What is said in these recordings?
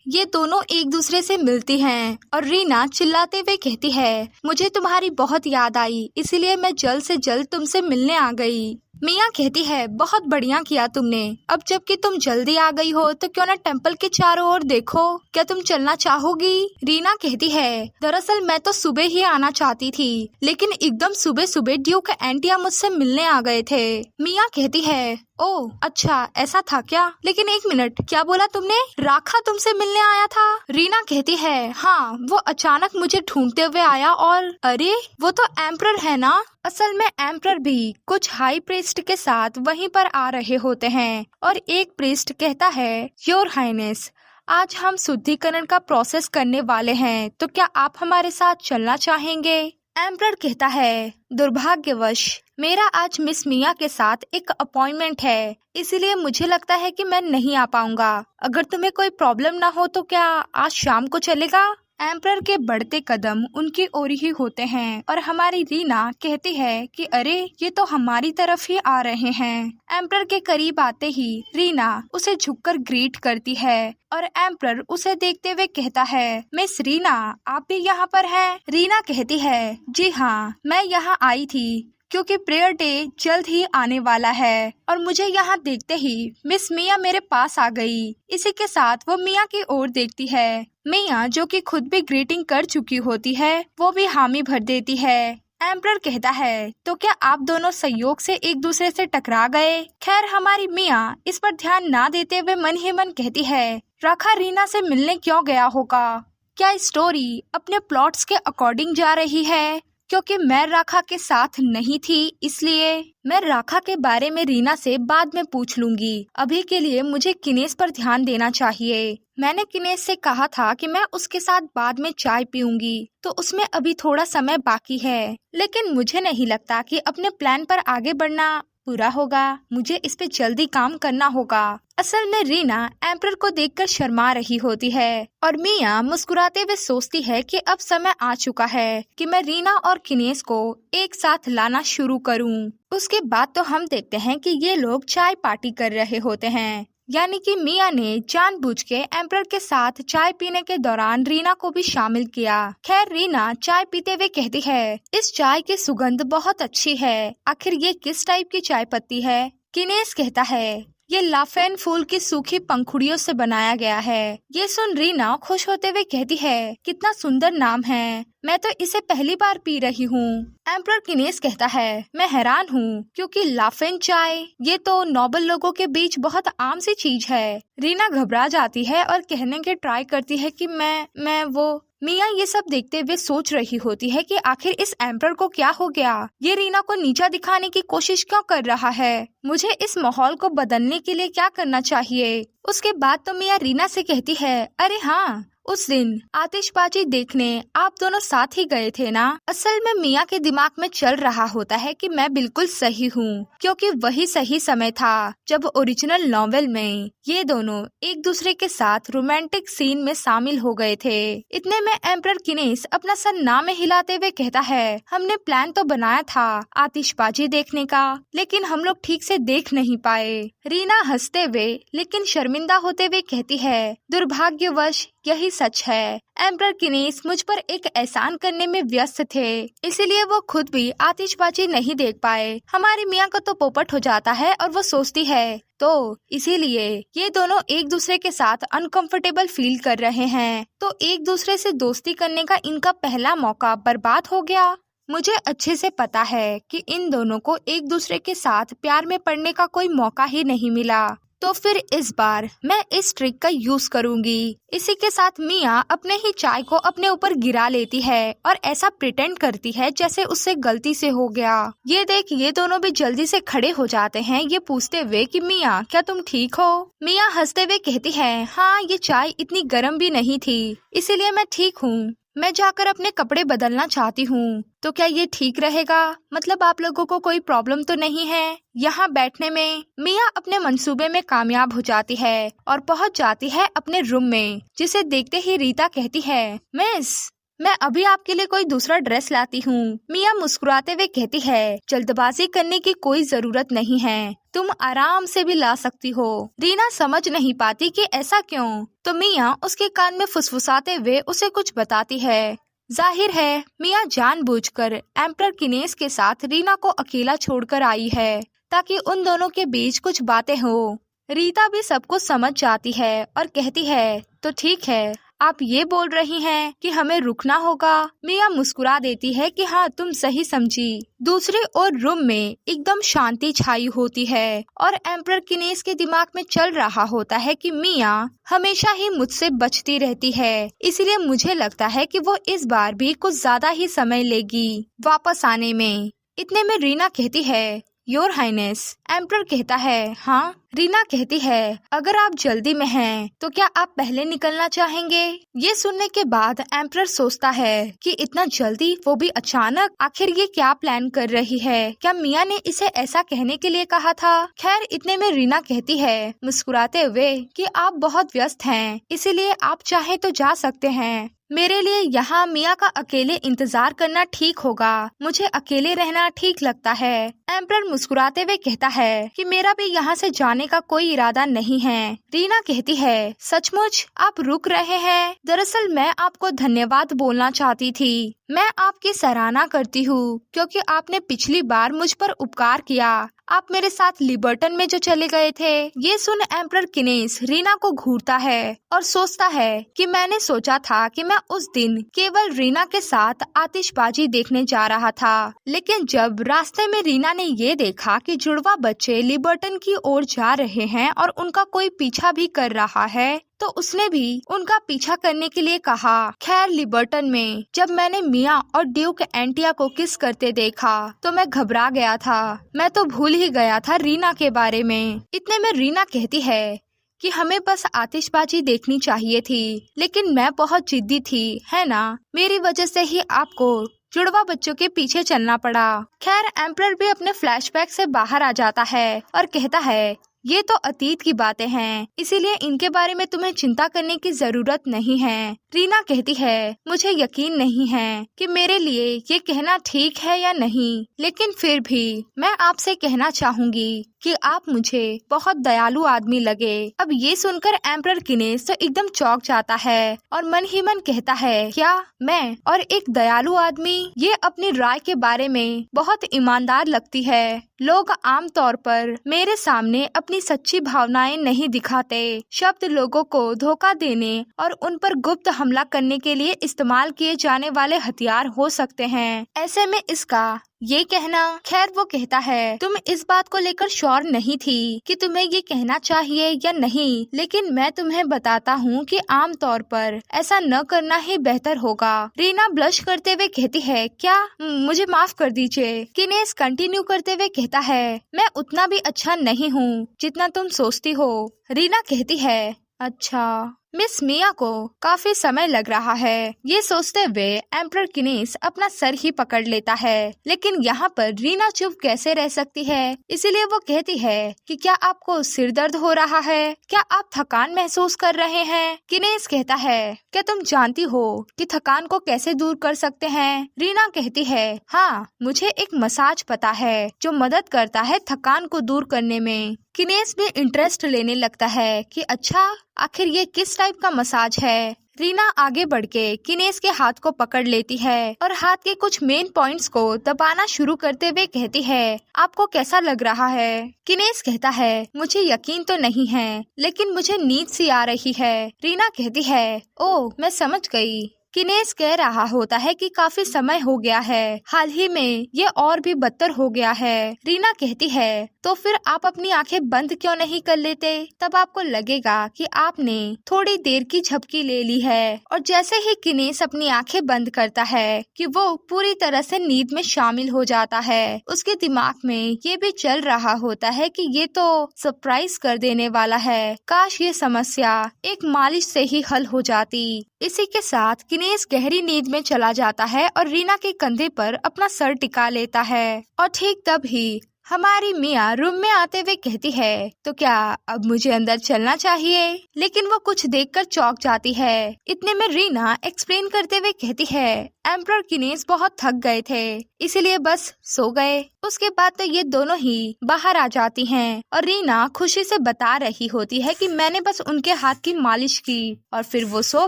ये दोनों एक दूसरे से मिलती हैं और रीना चिल्लाते हुए कहती है, मुझे तुम्हारी बहुत याद आई, इसीलिए मैं जल्द से जल्द तुमसे मिलने आ गई। मिया कहती है, बहुत बढ़िया किया तुमने। अब जबकि तुम जल्दी आ गई हो तो क्यों ना टेम्पल के चारों ओर देखो, क्या तुम चलना चाहोगी? रीना कहती है, दरअसल मैं तो सुबह ही आना चाहती थी, लेकिन एकदम सुबह सुबह ड्यूक एंटिया मुझसे मिलने आ गए थे। मिया कहती है, ओह अच्छा ऐसा था क्या? लेकिन एक मिनट, क्या बोला तुमने? राखा तुमसे मिलने आया था? रीना कहती है, हाँ, वो अचानक मुझे ढूंढते हुए आया और अरे वो तो एम्परर है ना। असल में एम्परर भी कुछ हाई प्रीस्ट के साथ वहीं पर आ रहे होते हैं और एक प्रीस्ट कहता है, योर हाइनेस, आज हम शुद्धिकरण का प्रोसेस करने वाले हैं, तो क्या आप हमारे साथ चलना चाहेंगे? एम्परर कहता है, दुर्भाग्यवश मेरा आज मिस मिया के साथ एक अपॉइंटमेंट है, इसीलिए मुझे लगता है कि मैं नहीं आ पाऊंगा। अगर तुम्हें कोई प्रॉब्लम ना हो तो क्या आज शाम को चलेगा? एम्परर के बढ़ते कदम उनकी ओर ही होते हैं और हमारी रीना कहती है कि अरे ये तो हमारी तरफ ही आ रहे हैं। एम्परर के करीब आते ही रीना उसे झुककर ग्रीट करती है और एम्परर उसे देखते हुए कहता है, मिस रीना, आप भी यहाँ पर हैं? रीना कहती है, जी हाँ, मैं यहाँ आई थी क्योंकि प्रेयर डे जल्द ही आने वाला है और मुझे यहाँ देखते ही मिस मिया मेरे पास आ गई। इसी के साथ वो मिया की ओर देखती है। मिया, जो कि खुद भी ग्रीटिंग कर चुकी होती है, वो भी हामी भर देती है। एम्परर कहता है, तो क्या आप दोनों संयोग से एक दूसरे से टकरा गए? खैर, हमारी मिया इस पर ध्यान ना देते हुए मन ही मन कहती है, राखा रीना से मिलने क्यों गया होगा? क्या स्टोरी अपने प्लॉट्स के अकॉर्डिंग जा रही है? क्योंकि मैं राखा के साथ नहीं थी, इसलिए मैं राखा के बारे में रीना से बाद में पूछ लूंगी। अभी के लिए मुझे किनेस पर ध्यान देना चाहिए। मैंने किनेस से कहा था कि मैं उसके साथ बाद में चाय पीऊंगी, तो उसमें अभी थोड़ा समय बाकी है, लेकिन मुझे नहीं लगता कि अपने प्लान पर आगे बढ़ना पूरा होगा। मुझे इस पे जल्दी काम करना होगा। असल में रीना एम्परर को देखकर शर्मा रही होती है और मिया मुस्कुराते हुए सोचती है कि अब समय आ चुका है कि मैं रीना और किनेस को एक साथ लाना शुरू करूं। उसके बाद तो हम देखते हैं कि ये लोग चाय पार्टी कर रहे होते हैं, यानी कि मिया ने जानबूझ के एम्परर के साथ चाय पीने के दौरान रीना को भी शामिल किया। खैर, रीना चाय पीते हुए कहती है, इस चाय की सुगंध बहुत अच्छी है। आखिर ये किस टाइप की चाय पत्ती है? किनेस कहता है, ये लाफेन फूल की सूखी पंखुड़ियों से बनाया गया है। ये सुन रीना खुश होते हुए कहती है, कितना सुंदर नाम है, मैं तो इसे पहली बार पी रही हूँ। एम्परर किनेस कहता है, मैं हैरान हूँ क्योंकि लाफेन चाय ये तो नोबल लोगों के बीच बहुत आम सी चीज है। रीना घबरा जाती है और कहने के ट्राई करती है कि मैं वो। मिया ये सब देखते हुए सोच रही होती है कि आखिर इस एम्परर को क्या हो गया, ये रीना को नीचा दिखाने की कोशिश क्यों कर रहा है? मुझे इस माहौल को बदलने के लिए क्या करना चाहिए? उसके बाद तो मिया रीना से कहती है, अरे हाँ, उस दिन आतिशबाजी देखने आप दोनों साथ ही गए थे ना? असल में मिया के दिमाग में चल रहा होता है कि मैं बिल्कुल सही हूँ, क्योंकि वही सही समय था जब ओरिजिनल नॉवेल में ये दोनों एक दूसरे के साथ रोमांटिक सीन में शामिल हो गए थे। इतने में एम्परर किनेस अपना सर ना में हिलाते हुए कहता है, हमने प्लान तो बनाया था आतिशबाजी देखने का, लेकिन हम लोग ठीक से देख नहीं पाए। रीना हंसते हुए लेकिन शर्मिंदा होते हुए कहती है, दुर्भाग्यवश यही सच है। एम्परर किनेस मुझ पर एक एहसान करने में व्यस्त थे, इसीलिए वो खुद भी आतिशबाजी नहीं देख पाए। हमारी मियाँ को तो पोपट हो जाता है और वो सोचती है, तो इसीलिए ये दोनों एक दूसरे के साथ अनकंफर्टेबल फील कर रहे हैं, तो एक दूसरे से दोस्ती करने का इनका पहला मौका बर्बाद हो गया। मुझे अच्छे से पता है कि इन दोनों को एक दूसरे के साथ प्यार में पड़ने का कोई मौका ही नहीं मिला, तो फिर इस बार मैं इस ट्रिक का यूज करूंगी। इसी के साथ मिया अपने ही चाय को अपने ऊपर गिरा लेती है और ऐसा प्रिटेंड करती है जैसे उससे गलती से हो गया। ये देख ये दोनों भी जल्दी से खड़े हो जाते हैं, ये पूछते हुए कि मिया क्या तुम ठीक हो? मिया हंसते हुए कहती है, हाँ, ये चाय इतनी गर्म भी नहीं थी, इसीलिए मैं ठीक हूँ। मैं जाकर अपने कपड़े बदलना चाहती हूँ, तो क्या ये ठीक रहेगा? मतलब आप लोगों को कोई प्रॉब्लम तो नहीं है यहाँ बैठने में? मिया अपने मंसूबे में कामयाब हो जाती है और पहुँच जाती है अपने रूम में, जिसे देखते ही रीता कहती है, मिस, मैं अभी आपके लिए कोई दूसरा ड्रेस लाती हूँ। मिया मुस्कुराते हुए कहती है, जल्दबाजी करने की कोई जरूरत नहीं है, तुम आराम से भी ला सकती हो। रीना समझ नहीं पाती कि ऐसा क्यों, तो मिया उसके कान में फुसफुसाते हुए उसे कुछ बताती है। जाहिर है मिया जानबूझकर एम्परर किनेस के साथ रीना को अकेला छोड़कर आई है ताकि उन दोनों के बीच कुछ बातें हो। रीता भी सब कुछ समझ जाती है और कहती है, तो ठीक है, आप ये बोल रही हैं कि हमें रुकना होगा। मिया मुस्कुरा देती है कि हाँ, तुम सही समझी। दूसरी ओर रूम में एकदम शांति छाई होती है और एम्परर किनेस के दिमाग में चल रहा होता है कि मिया हमेशा ही मुझसे बचती रहती है, इसलिए मुझे लगता है कि वो इस बार भी कुछ ज्यादा ही समय लेगी वापस आने में। इतने में रीना कहती है, योर हाइनेस। एम्परर कहता है, हाँ। रीना कहती है, अगर आप जल्दी में हैं, तो क्या आप पहले निकलना चाहेंगे? ये सुनने के बाद एम्परर सोचता है कि इतना जल्दी, वो भी अचानक, आखिर ये क्या प्लान कर रही है? क्या मिया ने इसे ऐसा कहने के लिए कहा था? खैर, इतने में रीना कहती है मुस्कुराते हुए कि आप बहुत व्यस्त हैं, इसीलिए आप चाहे तो जा सकते हैं। मेरे लिए यहाँ मिया का अकेले इंतजार करना ठीक होगा। मुझे अकेले रहना ठीक लगता है। एम्परर मुस्कुराते हुए कहता है कि मेरा भी यहाँ से जाने का कोई इरादा नहीं है। रीना कहती है, सचमुच आप रुक रहे हैं? दरअसल मैं आपको धन्यवाद बोलना चाहती थी। मैं आपकी सराहना करती हूँ क्योंकि आपने पिछली बार मुझ पर उपकार किया। आप मेरे साथ लिबर्टन में जो चले गए थे। ये सुन एम्परर किनेस रीना को घूरता है और सोचता है कि मैंने सोचा था कि मैं उस दिन केवल रीना के साथ आतिशबाजी देखने जा रहा था, लेकिन जब रास्ते में रीना ने ये देखा कि जुड़वा बच्चे लिबर्टन की ओर जा रहे हैं और उनका कोई पीछा भी कर रहा है, तो उसने भी उनका पीछा करने के लिए कहा। खैर, लिबर्टन में जब मैंने मिया और ड्यूक एंटिया को किस करते देखा तो मैं घबरा गया था। मैं तो भूल ही गया था रीना के बारे में। इतने में रीना कहती है कि हमें बस आतिशबाजी देखनी चाहिए थी, लेकिन मैं बहुत जिद्दी थी, है ना? मेरी वजह से ही आपको जुड़वा बच्चों के पीछे चलना पड़ा। खैर, एम्परर भी अपने फ्लैशबैक से बाहर आ जाता है और कहता है, ये तो अतीत की बातें हैं, इसीलिए इनके बारे में तुम्हें चिंता करने की जरूरत नहीं है। रीना कहती है, मुझे यकीन नहीं है कि मेरे लिए ये कहना ठीक है या नहीं, लेकिन फिर भी मैं आपसे कहना चाहूंगी कि आप मुझे बहुत दयालु आदमी लगे। अब ये सुनकर एम्परर किनेस तो एकदम चौंक जाता है और मन ही मन कहता है, क्या मैं और एक दयालु आदमी? ये अपनी राय के बारे में बहुत ईमानदार लगती है। लोग आमतौर पर मेरे सामने अपनी सच्ची भावनाएं नहीं दिखाते। शब्द लोगों को धोखा देने और उन पर गुप्त हमला करने के लिए इस्तेमाल किए जाने वाले हथियार हो सकते हैं। ऐसे में इसका ये कहना। खैर, वो कहता है, तुम इस बात को लेकर श्योर नहीं थी कि तुम्हें ये कहना चाहिए या नहीं, लेकिन मैं तुम्हें बताता हूँ कि आमतौर पर ऐसा न करना ही बेहतर होगा। रीना ब्लश करते हुए कहती है, क्या? मुझे माफ कर दीजिए। किनेस कंटिन्यू करते हुए कहता है, मैं उतना भी अच्छा नहीं हूँ जितना तुम सोचती हो। रीना कहती है, अच्छा। मिस मिया को काफी समय लग रहा है। ये सोचते हुए एम्परर किनेस अपना सर ही पकड़ लेता है, लेकिन यहाँ पर रीना चुप कैसे रह सकती है, इसीलिए वो कहती है कि क्या आपको सिर दर्द हो रहा है? क्या आप थकान महसूस कर रहे हैं? किनेस कहता है, क्या तुम जानती हो कि थकान को कैसे दूर कर सकते हैं? रीना कहती है, हाँ, मुझे एक मसाज पता है जो मदद करता है थकान को दूर करने में। किनेस भी इंटरेस्ट लेने लगता है कि अच्छा, आखिर ये किस टाइप का मसाज है? रीना आगे बढ़ के किनेस के हाथ को पकड़ लेती है और हाथ के कुछ मेन पॉइंट्स को दबाना शुरू करते हुए कहती है, आपको कैसा लग रहा है? किनेस कहता है, मुझे यकीन तो नहीं है, लेकिन मुझे नींद सी आ रही है। रीना कहती है, ओह, मैं समझ गई। किनेस कह रहा होता है कि काफी समय हो गया है, हाल ही में ये और भी बदतर हो गया है। रीना कहती है, तो फिर आप अपनी आंखें बंद क्यों नहीं कर लेते? तब आपको लगेगा कि आपने थोड़ी देर की झपकी ले ली है। और जैसे ही किनेस अपनी आंखें बंद करता है कि वो पूरी तरह से नींद में शामिल हो जाता है, उसके दिमाग में ये भी चल रहा होता है कि ये तो सरप्राइज कर देने वाला है। काश ये समस्या एक मालिश से ही हल हो जाती। इसी के साथ किनेस गहरी नींद में चला जाता है और रीना के कंधे पर अपना सर टिका लेता है। और ठीक तब ही हमारी मिया रूम में आते हुए कहती है, तो क्या अब मुझे अंदर चलना चाहिए? लेकिन वो कुछ देखकर चौंक जाती है। इतने में रीना एक्सप्लेन करते हुए कहती है, एम्परर किनेस बहुत थक गए थे, इसीलिए बस सो गए। उसके बाद तो ये दोनों ही बाहर आ जाती हैं और रीना खुशी से बता रही होती है कि मैंने बस उनके हाथ की मालिश की और फिर वो सो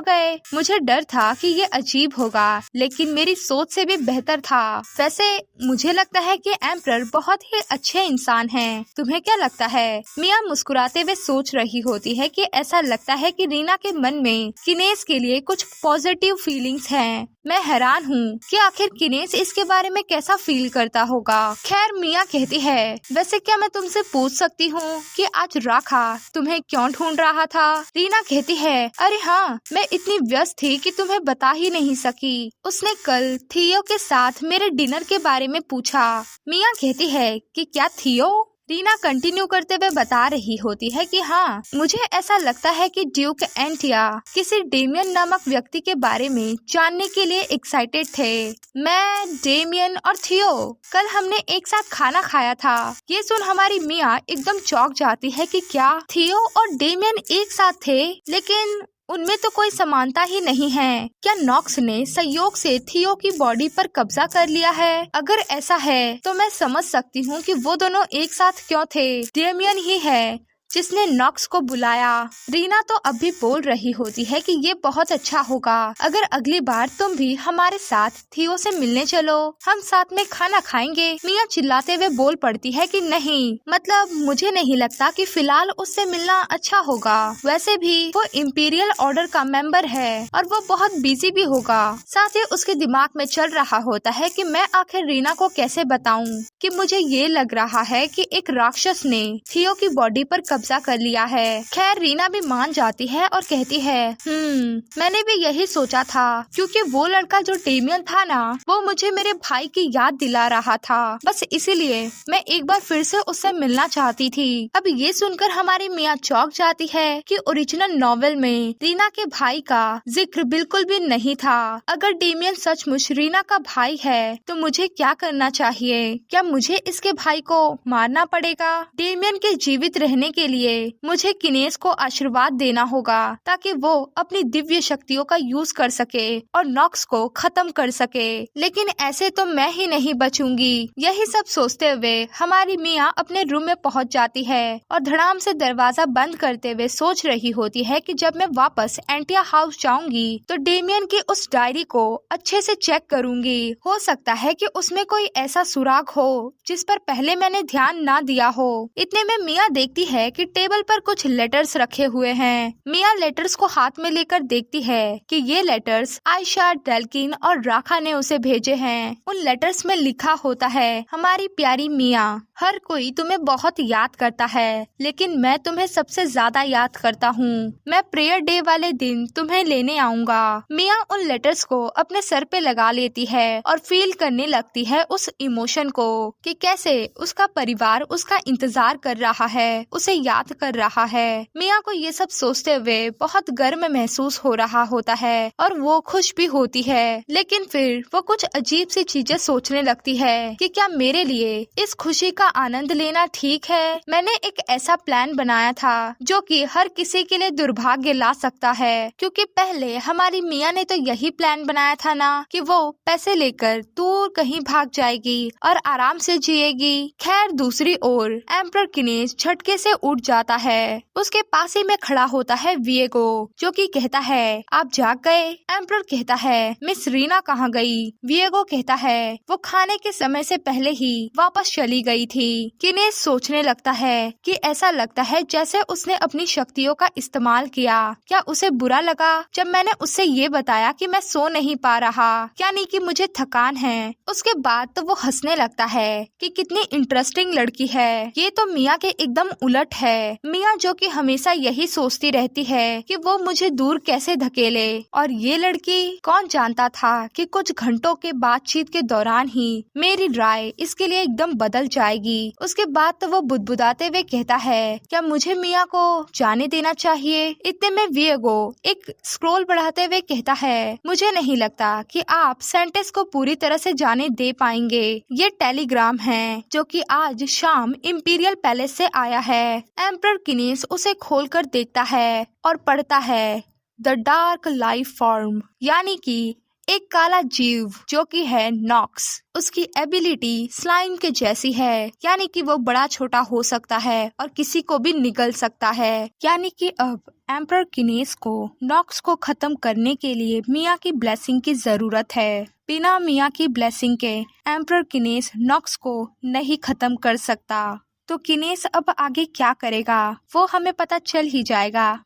गए। मुझे डर था कि ये अजीब होगा, लेकिन मेरी सोच से भी बेहतर था। वैसे मुझे लगता है कि एम्परर बहुत ही अच्छे इंसान हैं। तुम्हें क्या लगता है? मिया मुस्कुराते हुए सोच रही होती है कि ऐसा लगता है कि रीना के मन में किनेस के लिए कुछ पॉजिटिव फीलिंग्स हैं। मैं हैरान हूँ कि आखिर किनेस इसके बारे में कैसा फील करता होगा। खैर, मिया कहती है, वैसे क्या मैं तुमसे पूछ सकती हूँ कि आज राखा तुम्हें क्यों ढूंढ रहा था? रीना कहती है, अरे हाँ, मैं इतनी व्यस्त थी कि तुम्हें बता ही नहीं सकी। उसने कल थियो के साथ मेरे डिनर के बारे में पूछा। मिया कहती है कि क्या थियो? रीना कंटिन्यू करते हुए बता रही होती है कि हाँ, मुझे ऐसा लगता है कि ड्यूक एंटिया किसी डेमियन नामक व्यक्ति के बारे में जानने के लिए एक्साइटेड थे। मैं, डेमियन और थियो कल हमने एक साथ खाना खाया था। ये सुन हमारी मिया एकदम चौंक जाती है कि क्या थियो और डेमियन एक साथ थे? लेकिन उनमें तो कोई समानता ही नहीं है। क्या नॉक्स ने संयोग से थियो की बॉडी पर कब्जा कर लिया है? अगर ऐसा है तो मैं समझ सकती हूँ कि वो दोनों एक साथ क्यों थे। डेमियन ही है जिसने नॉक्स को बुलाया। रीना तो अब भी बोल रही होती है कि ये बहुत अच्छा होगा अगर अगली बार तुम भी हमारे साथ थियो से मिलने चलो, हम साथ में खाना खाएंगे। मिया चिल्लाते हुए बोल पड़ती है कि नहीं, मतलब मुझे नहीं लगता कि फिलहाल उससे मिलना अच्छा होगा। वैसे भी वो इम्पीरियल ऑर्डर का मेंबर है और वो बहुत बिजी भी होगा। साथ ही उसके दिमाग में चल रहा होता है कि मैं आखिर रीना को कैसे बताऊं कि मुझे ये लग रहा है कि एक राक्षस ने थियो की बॉडी पर कब्जा कर लिया है। खैर, रीना भी मान जाती है और कहती है, मैंने भी यही सोचा था, क्योंकि वो लड़का जो डेमियन था ना, वो मुझे मेरे भाई की याद दिला रहा था। बस इसीलिए मैं एक बार फिर से उससे मिलना चाहती थी। अब ये सुनकर हमारी मिया चौंक जाती है कि ओरिजिनल नॉवेल में रीना के भाई का जिक्र बिल्कुल भी नहीं था। अगर डेमियन सचमुच रीना का भाई है तो मुझे क्या करना चाहिए? क्या मुझे इसके भाई को मारना पड़ेगा? डेमियन के जीवित रहने के लिए मुझे किनेस को आशीर्वाद देना होगा ताकि वो अपनी दिव्य शक्तियों का यूज कर सके और नॉक्स को खत्म कर सके। लेकिन ऐसे तो मैं ही नहीं बचूंगी। यही सब सोचते हुए हमारी मिया अपने रूम में पहुंच जाती है और धड़ाम से दरवाजा बंद करते हुए सोच रही होती है कि जब मैं वापस एंटिया हाउस जाऊंगी तो डेमियन की उस डायरी को अच्छे से चेक करूंगी। हो सकता है कि उसमें कोई ऐसा सुराग हो जिस पर पहले मैंने ध्यान ना दिया हो। इतने में मिया देखती है कि टेबल पर कुछ लेटर्स रखे हुए हैं। मिया लेटर्स को हाथ में लेकर देखती है कि ये लेटर्स आयशा, डेल्किन और राखा ने उसे भेजे हैं। उन लेटर्स में लिखा होता है, हमारी प्यारी मिया, हर कोई तुम्हें बहुत याद करता है, लेकिन मैं तुम्हें सबसे ज्यादा याद करता हूँ। मैं प्रेयर डे वाले दिन तुम्हें लेने आऊंगा। मिया उन लेटर्स को अपने सर पे लगा लेती है और फील करने लगती है उस इमोशन को कि कैसे उसका परिवार उसका इंतजार कर रहा है, उसे याद कर रहा है। मिया को ये सब सोचते हुए बहुत गर्व महसूस हो रहा होता है और वो खुश भी होती है। लेकिन फिर वो कुछ अजीब सी चीजें सोचने लगती है कि क्या मेरे लिए इस खुशी का आनंद लेना ठीक है? मैंने एक ऐसा प्लान बनाया था जो कि हर किसी के लिए दुर्भाग्य ला सकता है, क्योंकि पहले हमारी मिया ने तो यही प्लान बनाया था ना कि वो पैसे लेकर दूर कहीं भाग जाएगी और आराम से जिएगी। खैर, दूसरी ओर एम्परर किनेस झटके से उठ जाता है। उसके पास ही में खड़ा होता है विएगो, जो कि कहता है, आप जाग गए? एम्परर कहता है, मिस रीना कहाँ गई? विएगो कहता है, वो खाने के समय से पहले ही वापस चली गई थी। किनेस सोचने लगता है कि ऐसा लगता है जैसे उसने अपनी शक्तियों का इस्तेमाल किया। क्या उसे बुरा लगा जब मैंने उससे ये बताया कि मैं सो नहीं पा रहा, यानी कि मुझे थकान है? उसके बाद तो वो हंसने लगता है कि कितनी इंटरेस्टिंग लड़की है। ये तो मिया के एकदम उलट है। मिया जो कि हमेशा यही सोचती रहती है कि वो मुझे दूर कैसे धकेले, और ये लड़की कौन जानता था कि कुछ घंटों के बातचीत के दौरान ही मेरी राय इसके लिए एकदम बदल जाएगी। उसके बाद तो वो बुदबुदाते हुए कहता है, क्या मुझे मिया को जाने देना चाहिए? इतने में विएगो एक स्क्रॉल बढ़ाते हुए कहता है, मुझे नहीं लगता कि आप सेंटेस को पूरी तरह से जाने दे पाएंगे। ये टेलीग्राम है जो कि आज शाम इंपीरियल पैलेस से आया है। एम्परर किनेस उसे खोलकर देखता है और पढ़ता है, द डार्क लाइफ फॉर्म, यानी कि एक काला जीव जो कि है नॉक्स। उसकी एबिलिटी स्लाइम के जैसी है, यानी कि वो बड़ा छोटा हो सकता है और किसी को भी निगल सकता है। यानी कि अब एम्परर किनेस को नॉक्स को खत्म करने के लिए मिया की ब्लेसिंग की जरूरत है। बिना मिया की ब्लेसिंग के एम्परर किनेस नॉक्स को नहीं खत्म कर सकता। तो किनेस अब आगे क्या करेगा वो हमें पता चल ही जाएगा।